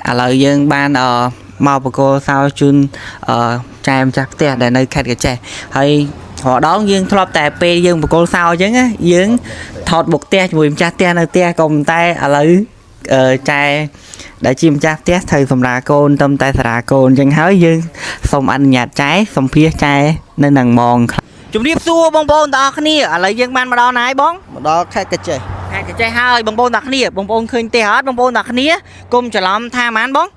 ឥឡូវយើងបានមកបកគោសោជូនចែម្ចាស់ផ្ទះដែលនៅខេត្តកញ្ចេះហើយរដងយើងធ្លាប់តែពេលយើងបកគោសោអញ្ចឹងយើងថតបុកផ្ទះជាមួយម្ចាស់ផ្ទះនៅផ្ទះក៏ប៉ុន្តែឥឡូវចែដែលជាម្ចាស់ផ្ទះត្រូវសម្រាកូនតំតែសារាកូនអញ្ចឹងហើយយើងសូមអនុញ្ញាតចែសម្ភាសចែនៅនឹងហ្មងជំរាបសួរបងប្អូនទាំងអស់គ្នាឥឡូវយើងបានមកដល់ណាហើយបងមកដល់ខេត្តកញ្ចេះហើយបងប្អូនទាំងគ្នាបងប្អូនឃើញផ្ទះអត់បងប្អូនទាំងគ្នាកុំច្រឡំថាម៉ានបង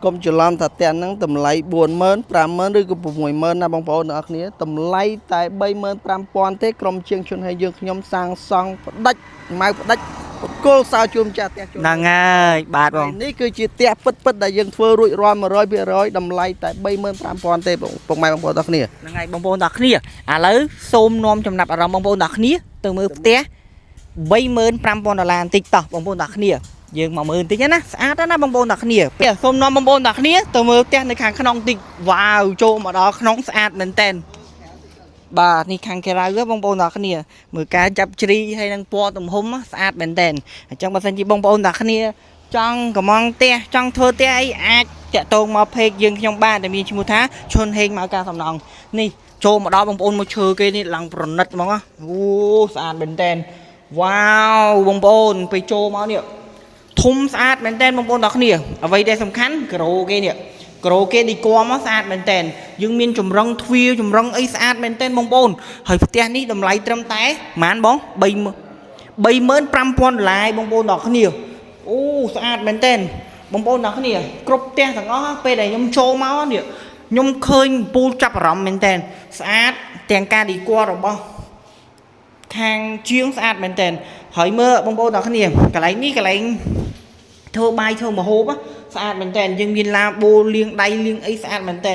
កុំច្រឡំថាផ្ទះហ្នឹងតម្លៃ 40000 50000 ឬក៏ 60000 ណាបងប្អូនទាំងអស់គ្នាតម្លៃតែ 35000 ទេក្រុមជាងជនហើយយើងខ្ញុំសាងសង់ផ្ដាច់ម៉ៅផ្ដាច់បកគោសោជុំចាស់ផ្ទះជុំហ្នឹងហើយបាទបងនេះគឺជាផ្ទះពិតដែលយើងធ្វើរួចរាល់ 100%តម្លៃតែ 35000 ទេពុកម៉ែបងប្អូនទាំងគ្នាហ្នឹងហើយបងប្អូនទាំងគ្នាឥឡូវសូមនាំចំណាប់អារម្មណ៍បងប្អូនទាំងគ្នាទៅមើលផ្ទះ $35000 បន្តិចតោះបងប្អូនទាំងគ្នាយើងមកមើលបន្តិចណាស្អាតណាបងប្អូនទាំងគ្នាសូមនាំបងប្អូនទាំងគ្នាទៅមើលផ្ទះនៅខាងក្នុងបន្តិចវ៉ាវចូលមកដល់ក្នុងស្អាតមែនតើបាទនេះខាងក្រៅបងប្អូនទាំងគ្នាមើលការចាប់ជ្រីហើយនឹងពណ៌ទំហំស្អាតមែនតើអញ្ចឹងបើសិនជាបងប្អូនទាំងគ្នាចង់កំងផ្ទះចង់ធ្វើផ្ទះអីអាចតាក់ទងមកเพจយើងខ្ញុំបានតែមានឈ្មោះថាឈុនហេងមកការសំណងនេះចូលមកដល់បងប្អូនមកឈើគេនេះឡើងប្រណិតហ្មងអូស្អាតមែនតើវ៉ាវបងប្អូនពេលចូលមកនេះធំស្អាតមែនតើបងប្អូនទាំងគ្នាអ្វីដែលសំខាន់ក្រោគេនេះក្រោគេឌីគមស្អាតមែនតើយើងមានចម្រឹងទ្វារចម្រឹងអីស្អាតមែនតើបងប្អូនហើយផ្ទះនេះតម្លៃត្រឹមតែប៉ុន្មានបង$35000បងប្អូនទាំងគ្នាអូស្អាតមែនតើបងប្អូនទាំងគ្នាគ្រប់ផ្ទះទាំងអស់ពេលដែលខ្ញុំចូលមកនេះខ្ញុំឃើញពូលចាប់អារម្មណ៍មែនតើស្អាតទាំងការឌីគរបស់ខាងជាងស្អាតមែនតើហើយមើលបងប្អូនទាំងគ្នាកន្លែងនេះកន្លែងធ្វើបាយធ្វើម្ហូបស្អាតមែនតើយើងមានឡាបូលាងដៃលាងអីស្អាតមែនតើ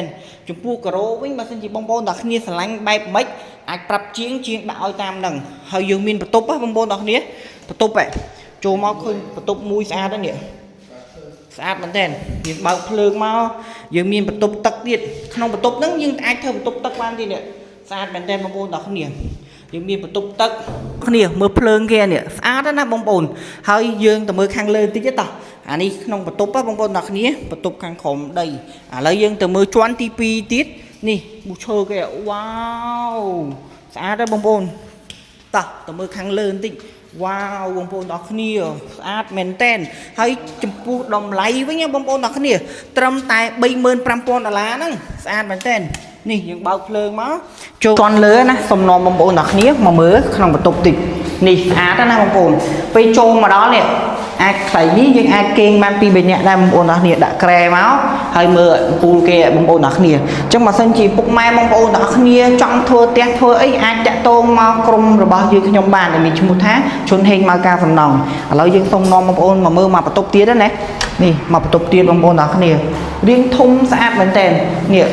ចំពោះការ៉ូវិញបើសិនជាបងប្អូនទាំងគ្នាស្រឡាញ់បែបម៉េចអាចប្រាប់ជាងដាក់ឲ្យតាមនឹងហើយយើងមានបន្ទប់បងប្អូនទាំងគ្នាបន្ទប់ចូលមកឃើញបន្ទប់មួយស្អាតហ្នឹងនេះស្អាតមែនតើយើងបើកភ្លើងមកយើងមានបន្ទប់ទឹកទៀតក្នុងបន្ទប់ហ្នឹងយើងអាចធ្វើបន្ទប់ទឹកបានទៀតនេះស្អាតមែនតើបងប្អូនទាំងគ្នាយើងមានបន្ទប់ទឹកគ្នាមើលភ្លើងគេនេះស្អាតណាបងប្អូនហើយយើងទៅមើលខាងលើបន្តិចទៅអានេះក្នុងបន្ទប់បងប្អូនទាំងគ្នាបន្ទប់ខាងក្រោមដីឥឡូវយើងទៅមើលជាន់ទី2ទៀតនេះមុខឈើគេវ៉ាវស្អាតណាបងប្អូនតោះទៅមើលខាងលើបន្តិចវ៉ាវបងប្អូនទាំងគ្នាស្អាតមែនតើហើយចំពោះតម្លៃវិញបងប្អូនទាំងគ្នាត្រឹមតែ$35000ហ្នឹងស្អាតមែនតើនេះយើងបើកភ្លើងមកចូលជន់លើណាសុំនាំបងប្អូនទាំងគ្នាមកមើលក្នុងបន្ទប់តិចនេះស្អាតណាបងប្អូនពេលចូលមកដល់នេះអាចខ្លៃនេះយើងអាចគេងបានពី3នាក់ដែរបងប្អូនទាំងគ្នាដាក់ក្រែមកហើយមើលពូលគេបងប្អូនទាំងគ្នាអញ្ចឹងបើសិនជាពុកម៉ែបងប្អូនទាំងគ្នាចង់ធ្វើផ្ទះធ្វើអីអាចតាក់ទងមកក្រុមរបស់យើងខ្ញុំបានដែលមានឈ្មោះថាឈុនហេងមកការសំណងឥឡូវយើងសុំនាំបងប្អូនមកមើលមកបន្ទប់ទៀតណានេះមកបន្ទប់ទៀតបងប្អូនទាំងគ្នារៀងធំស្អាតមែនតើនេះ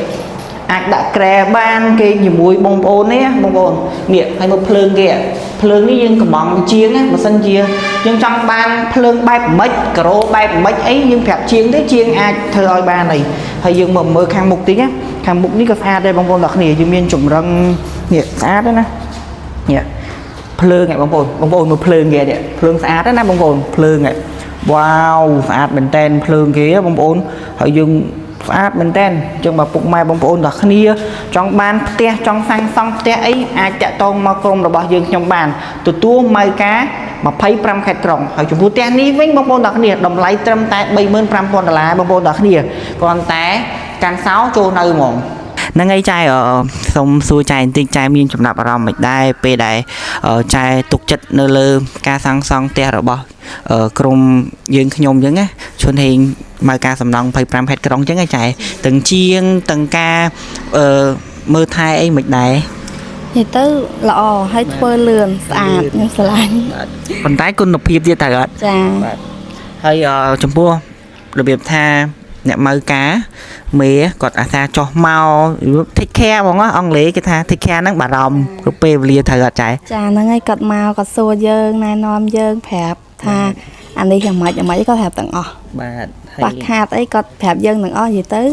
អាចដាក់ក្រែបានគេជាមួយបងប្អូននេះបងប្អូននេះហើយមើលភ្លើងគេភ្លើងនេះយើងកំងជាងណាបើសិនជាយើងចង់បានភ្លើងបែបម៉េចការ៉ូបែបម៉េចអីយើងប្រាប់ជាងទេជាងអាចធ្វើឲ្យបានអីហើយយើងមើលខាងមុខតិចណាខាងមុខនេះក៏ស្អាតដែរបងប្អូនទាំងគ្នាយើងមានចម្រឹងនេះស្អាតណានេះភ្លើងឯងបងប្អូនមើលភ្លើងគេនេះភ្លើងស្អាតណាបងប្អូនភ្លើងឯងវ៉ាវស្អាតមែនតើភ្លើងគេបងប្អូនហើយយើងស្អាតមែនតើអញ្ចឹងបើពុកម៉ែបងប្អូនទាំងគ្នាចង់បានផ្ទះចង់សាងសង់ផ្ទះអីអាចតាក់ទងមកក្រុមរបស់យើងខ្ញុំបានទទួលម៉ៅការ25ខេត្តក្រុងហើយចំពោះផ្ទះនេះវិញបងប្អូនទាំងគ្នាតម្លៃត្រឹមតែ$35000បងប្អូនទាំងគ្នាគ្រាន់តែកាន់សោចូលនៅហ្មងហ្នឹងហើយចែសូមសួរចែបន្តិចចែមានចំណាប់អារម្មណ៍មិនដែរពេលដែលចែទុកចិត្តនៅលើការសាងសង់ផ្ទះរបស់ក្រុមយើងខ្ញុំអញ្ចឹងណាឈុនហេងមកការសំណង25ខេត្តក្រុងអញ្ចឹងចែទាំងជាងទាំងការមើលថែអីមិនដែរនិយាយទៅល្អហើយធ្វើលឿនស្អាតខ្ញុំស្រឡាញ់ប៉ុន្តែគុណភាពទៀតត្រូវអត់ចាបាទហើយចំពោះរបៀបថាអ្នកម៉ៅការមេគាត់អាសាចោះមក take care ហ្មងអង់គ្លេសគេថា take care ហ្នឹងបារម្ភគ្រប់ពេលវេលាត្រូវអត់ចែចាហ្នឹងហើយគាត់មកគាត់សួរយើងណែនាំយើងប្រាប់ថាអានេះយ៉ាងម៉េចគាត់ប្រាប់ទាំងអស់បាទបាក់ខាតអីគាត់ប្រាប់យើងទាំងអស់និយាយទៅ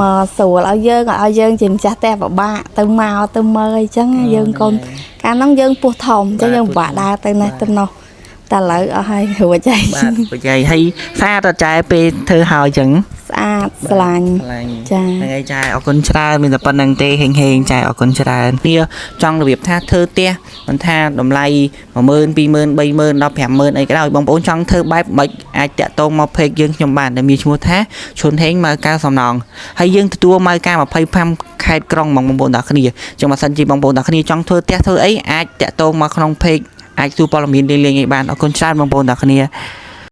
មកស្រួលឲ្យយើងជាម្ចាស់ផ្ទះពិបាកទៅមកទៅមើលអីចឹងយើងកូនកាលហ្នឹងយើងពោះធំអញ្ចឹងយើងពិបាកដើរទៅនេះទៅនោះ តែឡើយអស់ហើយរួចហើយ បាទបច្ច័យហើយស្អាតអត់ចាយពេលធ្វើហើយអញ្ចឹង ស្អាតស្រឡាញ់ ខ្លាញ់ ចា ហ្នឹងហើយចាយអរគុណច្រើនមានតែប៉ុណ្្នឹងទេហេងចាយអរគុណច្រើននេះចង់របៀបថាធ្វើផ្ទះមិនថាតម្លៃ 10000 20000 30000 ដល់ 50000 អីក៏ដោយបងប្អូនចង់ធ្វើបែបមិនអាចតាក់ទងមក page យើងខ្ញុំបានដែលមានឈ្មោះថាឈុនហេងម៉ៅកៅសំណងហើយយើងទទួលម៉ៅកៅ25ខេត្តក្រុងបងប្អូនទាំងគ្នាចឹងបើសិនជាបងប្អូនទាំងគ្នាចង់ធ្វើផ្ទះធ្វើអីអាចតាក់ទងមកក្នុង page អាចទូព័ត៌មានលេងៗឲ្យបានអរគុណច្រើនបងប្អូនទាំងគ្នា